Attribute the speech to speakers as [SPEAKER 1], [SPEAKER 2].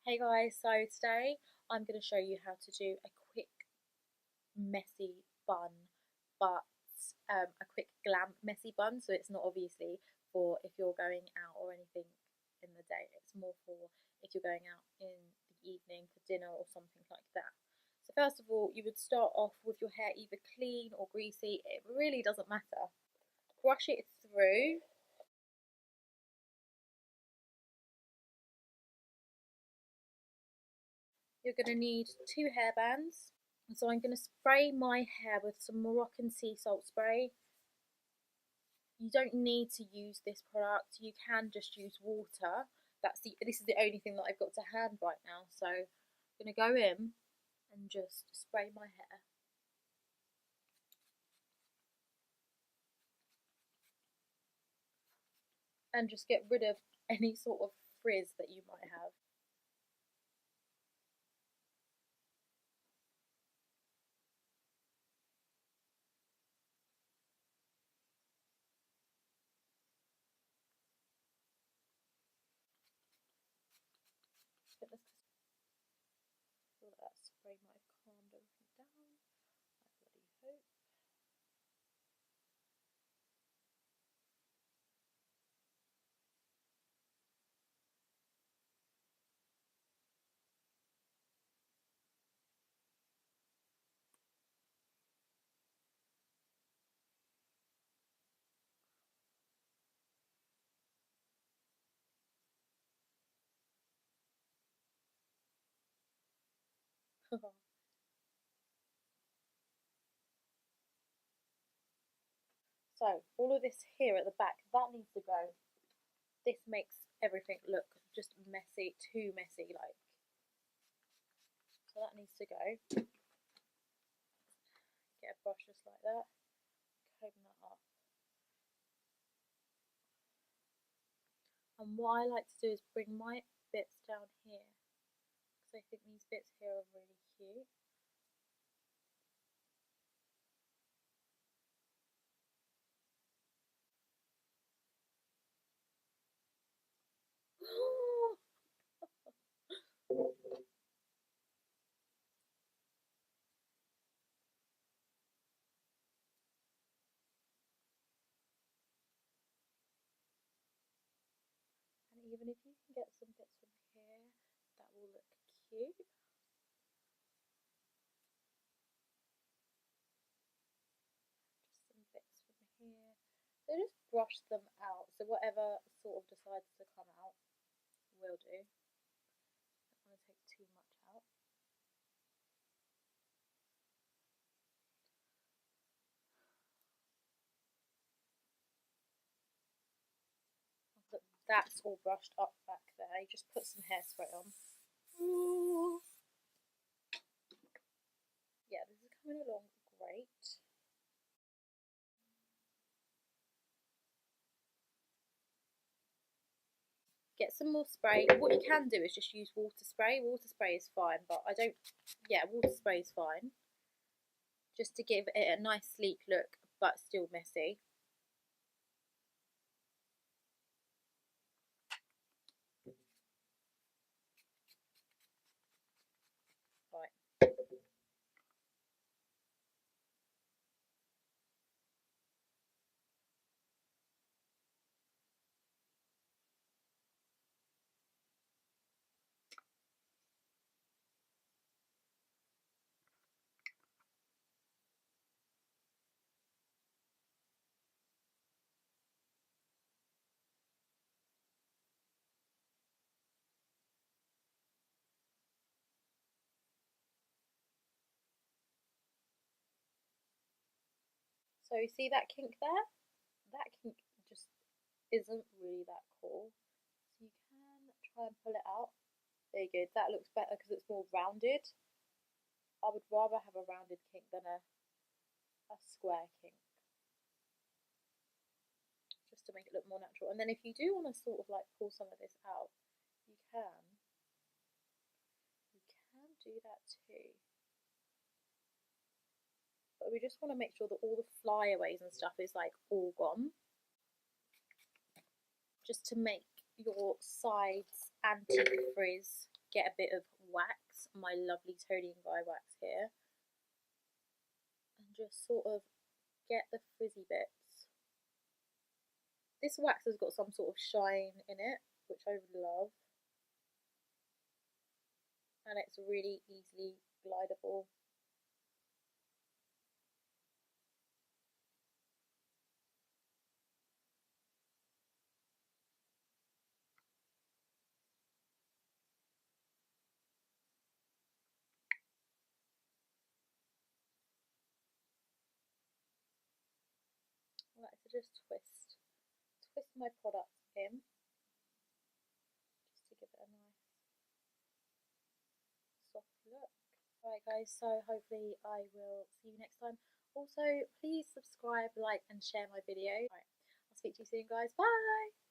[SPEAKER 1] Hey guys, so today I'm going to show you how to do a quick messy bun, but a quick glam messy bun, so it's not obviously for if you're going out or anything in the day, it's more for if you're going out in the evening for dinner or something like that. So first of all, you would start off with your hair either clean or greasy, it really doesn't matter. Brush it through. You're going to need 2 hairbands. So I'm going to spray my hair with some Moroccan sea salt spray. You don't need to use this product, you can just use water. This is the only thing that I've got to hand right now, so I'm going to go in and just spray my hair. And just get rid of any sort of frizz that you might have. I feel like that spray might have calmed everything down. I bloody hope. So all of this here at the back, that needs to go. This makes everything look just messy, too messy like. So that needs to go. Get a brush just like that, comb that up. And what I like to do is bring my bits down here, because I think these bits here are really cute. And even if you can get some bits from here, that will look cute. Just some bits from here. So just brush them out. So whatever sort of decides to come out will do. Don't want to take too much out. But that's all brushed up back there. You just put some hairspray on. Ooh. Yeah, this is coming along great. Get some more spray. What you can do is just use water spray. Water spray is fine, but I don't, yeah, water spray is fine. Just to give it a nice sleek look, but still messy. Right. So you see that kink there? That kink just isn't really that cool. So you can try and pull it out. There you go. That looks better because it's more rounded. I would rather have a rounded kink than a square kink, just to make it look more natural. And then if you do want to sort of like pull some of this out, you can do that too. But we just want to make sure that all the flyaways and stuff is like all gone, just to make your sides anti-frizz. get a bit of wax, my lovely Tony and Guy wax here, and just sort of get the frizzy bits. This wax has got some sort of shine in it, which I love, and it's really easily glidable. I like to just twist my product in, just to give it a nice soft look. Right guys, so hopefully I will see you next time. Also, please subscribe, like and share my video. Right, I'll speak to you soon guys. Bye!